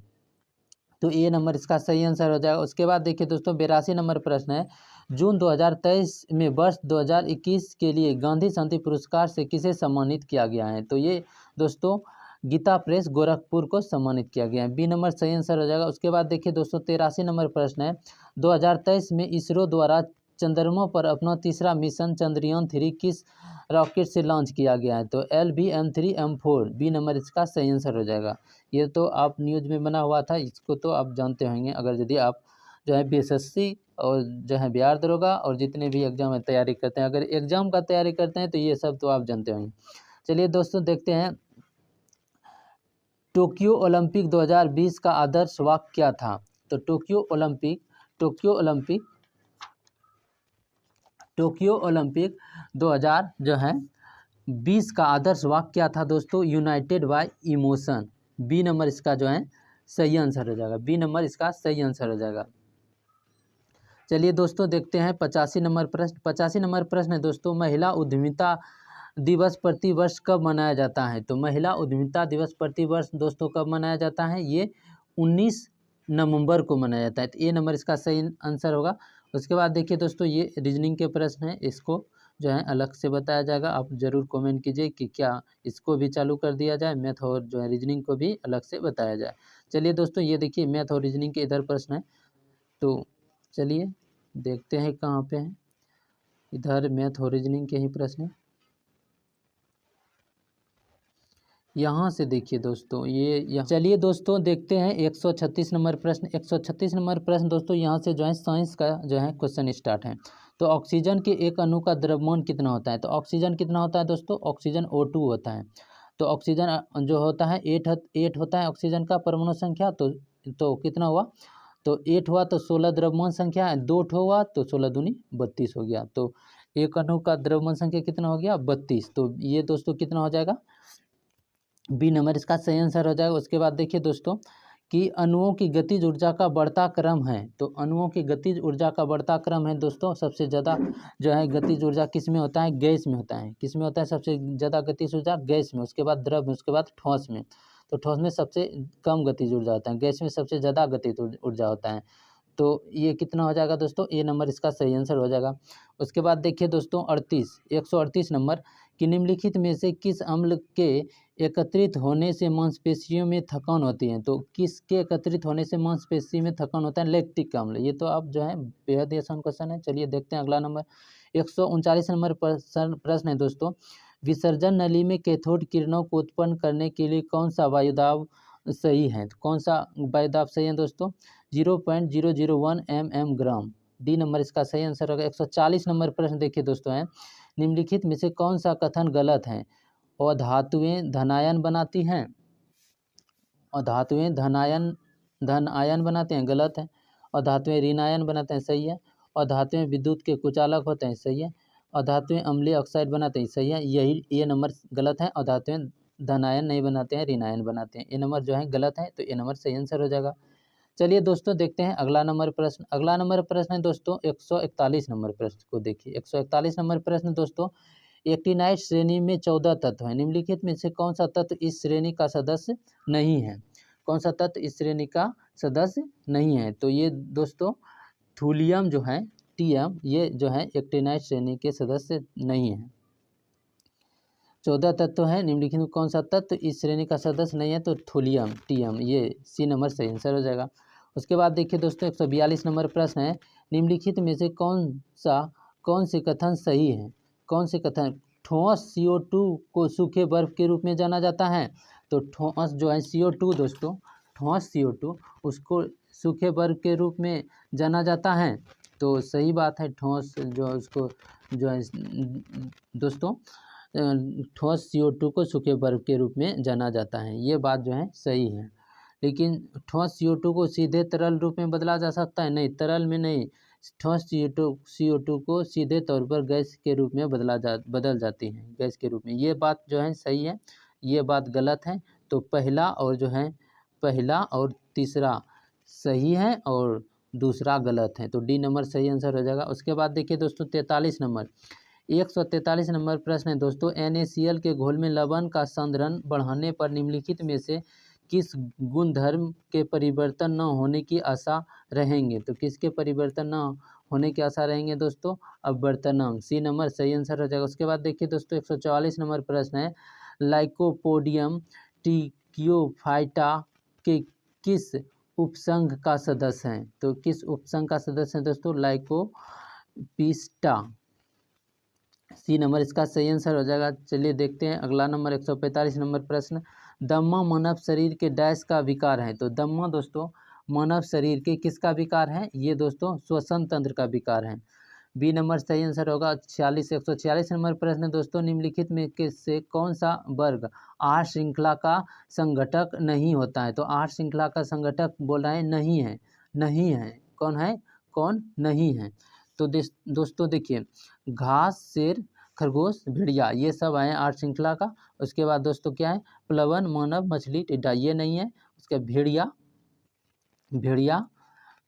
तो ए नंबर इसका सही आंसर हो जाएगा। उसके बाद देखिए दोस्तों 82 नंबर प्रश्न है, जून 2023 में वर्ष 2021 के लिए गांधी शांति पुरस्कार से किसे सम्मानित किया गया है? तो ये दोस्तों गीता प्रेस गोरखपुर को सम्मानित किया गया है। बी नंबर सही आंसर हो जाएगा। उसके बाद देखिए दोस्तों 83 नंबर प्रश्न है, 2023 में इसरो द्वारा चंद्रमा पर अपना तीसरा मिशन चंद्रयान 3 किस रॉकेट से लॉन्च किया गया है? तो LVM-3M4। बी नंबर इसका सही आंसर हो जाएगा। ये तो आप न्यूज़ में बना हुआ था, इसको तो आप जानते होंगे अगर यदि आप जो है BSSC और जो है बिहार दरोगा और जितने भी एग्जाम में तैयारी करते हैं, अगर एग्जाम का तैयारी करते हैं तो ये सब तो आप जानते होंगे। चलिए दोस्तों देखते हैं, टोक्यो ओलंपिक 2020 का आदर्श वाक्य क्या था? तो टोक्यो ओलंपिक 2000 जो है 20 का आदर्श वाक्य क्या था दोस्तों? United by emotion. B number इसका जो है सही आंसर हो जाएगा। बी नंबर इसका सही आंसर हो जाएगा। चलिए दोस्तों देखते हैं 85 नंबर प्रश्न। 85 नंबर प्रश्न है दोस्तों, महिला उद्यमिता दिवस प्रतिवर्ष कब मनाया जाता है? तो महिला उद्यमिता दिवस प्रतिवर्ष दोस्तों कब मनाया जाता है? ये 19 नवंबर को मनाया जाता है। तो ए नंबर इसका सही आंसर होगा। उसके बाद देखिए दोस्तों, ये रीजनिंग के प्रश्न हैं, इसको जो है अलग से बताया जाएगा। आप ज़रूर कमेंट कीजिए कि क्या इसको भी चालू कर दिया जाए, मैथ और जो है रीजनिंग को भी अलग से बताया जाए। चलिए दोस्तों, ये देखिए मैथ और रीजनिंग के इधर प्रश्न है, तो चलिए देखते हैं कहाँ पे हैं। इधर मैथ और रीजनिंग के ही प्रश्न है। यहाँ से देखिए दोस्तों, ये चलिए दोस्तों देखते हैं 136 नंबर प्रश्न। 136 नंबर प्रश्न दोस्तों, यहाँ से जो है साइंस का जो है क्वेश्चन स्टार्ट है। तो ऑक्सीजन के एक अणु का द्रव्यमान कितना होता है? तो ऑक्सीजन कितना होता है दोस्तों? ऑक्सीजन O2 होता है। तो ऑक्सीजन जो होता है 8 होता है ऑक्सीजन का परमाणु संख्या। तो कितना हुआ? तो 8 हुआ तो 16 द्रव्यमान संख्या है, 2 हुआ तो 16 दूनी 32 हो गया। तो एक अणु का द्रव्यमान संख्या कितना हो गया? 32। तो ये दोस्तों कितना हो जाएगा? बी नंबर इसका सही आंसर हो जाएगा। उसके बाद देखिए दोस्तों कि अणुओं की गतिज ऊर्जा का बढ़ता क्रम है। तो अणुओं की गतिज ऊर्जा का बढ़ता क्रम है दोस्तों, सबसे ज़्यादा जो है गतिज ऊर्जा किस में होता है? गैस में होता है। किस में होता है सबसे ज़्यादा गतिज ऊर्जा? गैस में। उसके बाद द्रव में, उसके बाद ठोस में। तो ठोस में सबसे कम गतिज ऊर्जा होता है, गैस में सबसे ज़्यादा गतिज ऊर्जा होता है। तो ये कितना हो जाएगा दोस्तों? ए नंबर इसका सही आंसर हो जाएगा। उसके बाद देखिए दोस्तों 138 नंबर कि निम्नलिखित में से किस अम्ल के एकत्रित होने से मांसपेशियों में थकान होती है? तो किसके एकत्रित होने से मांसपेशी में थकान होता है? लैक्टिक अम्ल। ये तो आप जो है बेहद आसान क्वेश्चन है। चलिए देखते हैं अगला नंबर। 139 नंबर प्रश्न है दोस्तों, विसर्जन नली में कैथोड किरणों को उत्पन्न करने के लिए कौन सा वायुदाब सही है? तो कौन सा वायुदाब सही है दोस्तों? 0.001 mm ग्राम। डी नंबर इसका सही आंसर होगा। 140 नंबर प्रश्न देखिए दोस्तों है, निम्नलिखित में से कौन सा कथन गलत है? और धातुएं धनायन बनाती हैं, और धातुएं धन आयन बनाते हैं, गलत है। और धातुएं ऋण आयन बनाते हैं, सही है। और धातुएं विद्युत के कुचालक होते हैं, सही है। और धातुएं अम्लीय ऑक्साइड बनाते हैं, सही है। यही ये नंबर गलत है। और धातुएं धन आयन नहीं बनाते हैं, ऋण आयन बनाते हैं। ये नंबर जो है गलत है, तो ये नंबर सही आंसर हो जाएगा। चलिए दोस्तों देखते हैं अगला नंबर प्रश्न। अगला नंबर प्रश्न है दोस्तों 141 नंबर प्रश्न को देखिए। 141 नंबर प्रश्न दोस्तों, एक्टिनाइड श्रेणी में 14 तत्व हैं, निम्नलिखित में से कौन सा तत्व इस श्रेणी का सदस्य नहीं है? कौन सा तत्व इस श्रेणी का सदस्य नहीं है? तो ये दोस्तों थूलियम जो है, टीएम, ये जो है एक्टिनाइड श्रेणी के सदस्य नहीं है। 14 तत्व हैं, निम्नलिखित में कौन सा तत्व इस श्रेणी का सदस्य नहीं है? तो थूलियम, टीएम, ये सी नंबर सही आंसर हो जाएगा। उसके बाद देखिए दोस्तों 142 नंबर प्रश्न है, निम्नलिखित में से कौन से कथन सही है? कौन से कथन? ठोस CO2 को सूखे बर्फ के रूप में जाना जाता है। तो ठोस जो है CO2 दोस्तों, ठोस CO2 उसको सूखे बर्फ के रूप में जाना जाता है। तो सही बात है, ठोस जो उसको जो है दोस्तों ठोस CO2 को सूखे बर्फ के रूप में जाना जाता है, ये बात जो है सही है। लेकिन ठोस CO2 को सीधे तरल रूप में बदला जा सकता है? नहीं, तरल में नहीं। ठोस CO2 को सीधे तौर पर गैस के रूप में बदल जाती है, गैस के रूप में। ये बात जो है सही है, ये बात गलत है। तो पहला और तीसरा सही है और दूसरा गलत है। तो डी नंबर सही आंसर हो जाएगा। उसके बाद देखिए दोस्तों 143 नंबर प्रश्न है दोस्तों, NaCl के घोल में लवण का सांद्रण बढ़ाने पर निम्नलिखित में से किस गुणधर्म के परिवर्तन न होने की आशा रहेंगे? तो किसके परिवर्तन न होने की आशा रहेंगे दोस्तों? अपवर्तनांक, सी नंबर सही आंसर हो जाएगा। उसके बाद देखिए दोस्तों 144 नंबर प्रश्न है, लाइकोपोडियम टिक्योफाइटा के किस उपसंघ का सदस्य हैं? तो किस उपसंघ का सदस्य है दोस्तों? लाइकोपिस्टा, सी नंबर इसका सही आंसर हो जाएगा। चलिए देखते हैं अगला नंबर 145 नंबर प्रश्न, दम्मा मानव शरीर के डैश का विकार है? तो दम्मा दोस्तों मानव शरीर के किसका विकार है? ये दोस्तों श्वसन तंत्र का विकार है। बी नंबर सही आंसर होगा। 146 नंबर प्रश्न दोस्तों, निम्नलिखित में से कौन सा वर्ग आहार श्रृंखला का संघटक नहीं होता है? तो आहार श्रृंखला का संघटक बोल रहे हैं नहीं है, नहीं है। कौन है? कौन नहीं है? तो दोस्तों देखिए, घास, शेर, खरगोश, भेड़िया, ये सब आए 8 श्रृंखला का। उसके बाद दोस्तों क्या है, प्लवन, मानव, मछली, टिड्डा, ये नहीं है। उसके भेड़िया, भेड़िया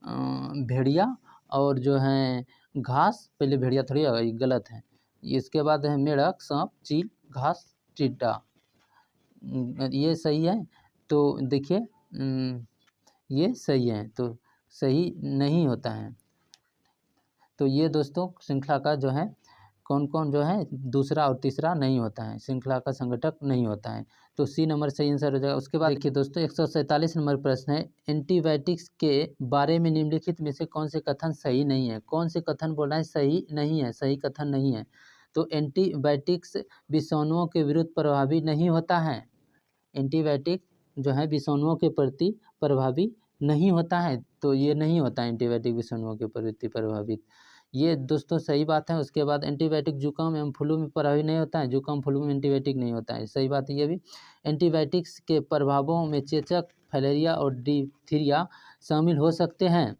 भेड़िया और जो है घास, पहले भेड़िया थोड़ी होगा, ये गलत है। इसके बाद है मेढक, सांप, चील, घास, टिड्डा, ये सही है। तो देखिए ये सही है, तो सही नहीं होता है। तो ये दोस्तों श्रृंखला का जो है कौन कौन जो है दूसरा और तीसरा नहीं होता है, श्रृंखला का संगठक नहीं होता है। तो सी नंबर सही आंसर हो जाएगा। उसके बाद देखिए दोस्तों 147 नंबर प्रश्न है, एंटीबायोटिक्स के बारे में निम्नलिखित में से कौन से कथन सही नहीं है। कौन से कथन बोल रहा है सही नहीं है, सही कथन नहीं है। तो एंटीबायोटिक्स विषाणुओं के विरुद्ध प्रभावी नहीं होता है। एंटीबायोटिक जो है विषाणुओं के प्रति प्रभावी नहीं होता है, तो ये नहीं होता है एंटीबायोटिक विषाणुओं के प्रति प्रभावित, ये दोस्तों सही बात है। उसके बाद एंटीबायोटिक जुकाम एवं फ्लू में प्रभावी नहीं होता है, जुकाम फ्लू में एंटीबायोटिक नहीं होता है, सही बात है ये भी। एंटीबायोटिक्स के प्रभावों में चेचक, फाइलेरिया और डिप्थीरिया शामिल हो सकते हैं,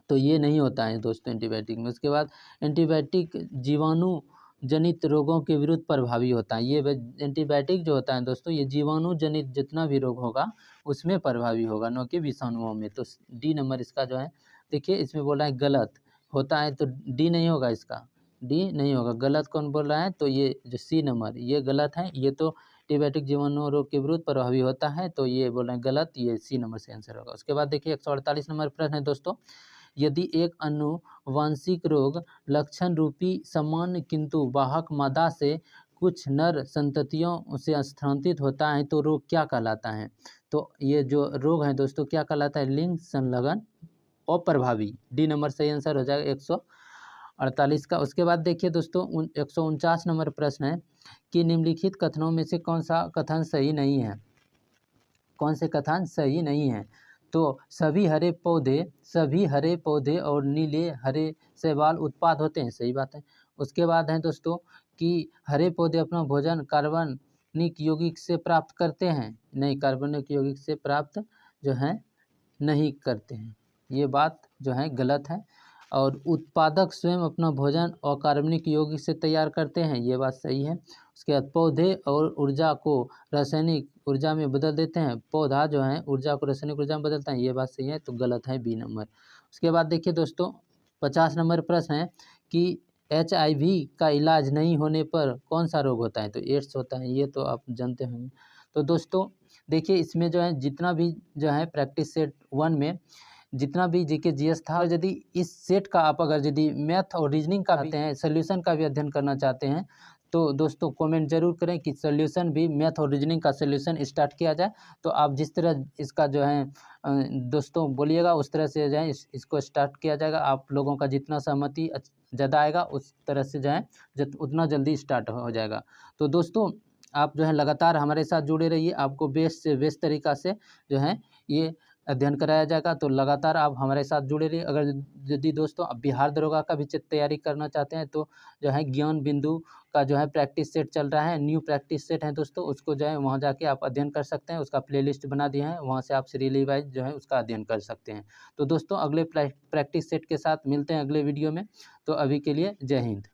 तो ये नहीं होता है दोस्तों एंटीबायोटिक में। उसके बाद एंटीबायोटिक जीवाणु जनित रोगों के विरुद्ध प्रभावी होता है। ये एंटीबायोटिक जो होता है दोस्तों, ये जीवाणु जनित जितना भी रोग होगा उसमें प्रभावी होगा, न कि विषाणुओं में। तो डी नंबर इसका जो है, देखिए इसमें बोल रहा है गलत होता है, तो डी नहीं होगा, इसका डी नहीं होगा। गलत कौन बोल रहा है, तो ये जो सी नंबर ये गलत है। ये तो एंटीबायोटिक जीवाणु रोग के विरुद्ध प्रभावी होता है, तो ये बोल रहे हैं गलत, ये सी नंबर से आंसर होगा। उसके बाद देखिए 148 नंबर प्रश्न है दोस्तों, यदि एक आनुवांशिक रोग लक्षण रूपी सामान्य किंतु वाहक मादा से कुछ नर संततियों से स्थानांतरित होता है तो रोग क्या कहलाता है। तो ये जो रोग है दोस्तों क्या कहलाता है, लिंग संलग्न अप्रभावी। डी नंबर सही आंसर हो जाएगा 148 का। उसके बाद देखिए दोस्तों 149 नंबर प्रश्न है कि निम्नलिखित कथनों में से कौन सा कथन सही नहीं है। कौन से कथन सही नहीं है, तो सभी हरे पौधे और नीले हरे शैवाल उत्पाद होते हैं, सही बात है। उसके बाद है दोस्तों कि हरे पौधे अपना भोजन कार्बनिक यौगिक से प्राप्त करते हैं, नहीं, कार्बनिक यौगिक से प्राप्त जो है नहीं करते हैं, ये बात जो है गलत है। और उत्पादक स्वयं अपना भोजन अकार्बनिक यौगिक से तैयार करते हैं, ये बात सही है। उसके बाद पौधे और ऊर्जा को रासायनिक ऊर्जा में बदल देते हैं, पौधा जो है ऊर्जा को रासायनिक ऊर्जा में बदलता है, ये बात सही है, तो गलत है बी नंबर। उसके बाद देखिए दोस्तों 50 नंबर प्रश्न है कि HIV का इलाज नहीं होने पर कौन सा रोग होता है, तो एड्स होता है, ये तो आप जानते होंगे। तो दोस्तों देखिए इसमें जो है जितना भी जो है प्रैक्टिस सेट 1 में जितना भी जीके जीएस था, और यदि इस सेट का आप अगर यदि मैथ और रीजनिंग का भी हैं, सोल्यूशन का भी अध्ययन करना चाहते हैं, तो दोस्तों कमेंट जरूर करें कि सोल्यूशन भी मैथ और रीजनिंग का सोल्यूशन स्टार्ट किया जाए। तो आप जिस तरह इसका जो है दोस्तों बोलिएगा उस तरह से जो है इसको स्टार्ट किया जाएगा। आप लोगों का जितना सहमति ज़्यादा आएगा उस तरह से जो है उतना जल्दी स्टार्ट हो जाएगा। तो दोस्तों आप जो है लगातार हमारे साथ जुड़े रहिए, आपको बेस्ट से बेस्ट तरीक़ा से जो है ये अध्ययन कराया जाएगा, तो लगातार आप हमारे साथ जुड़े रहिए। अगर यदि दोस्तों आप बिहार दरोगा का भी तैयारी करना चाहते हैं तो जो है ज्ञान बिंदु का जो है प्रैक्टिस सेट चल रहा है, न्यू प्रैक्टिस सेट है दोस्तों, उसको जो है वहाँ जाके आप अध्ययन कर सकते हैं, उसका प्लेलिस्ट बना दिया है, वहाँ से आप सीरियली वाइज जो है उसका अध्ययन कर सकते हैं। तो दोस्तों अगले प्रैक्टिस सेट के साथ मिलते हैं अगले वीडियो में, तो अभी के लिए जय हिंद।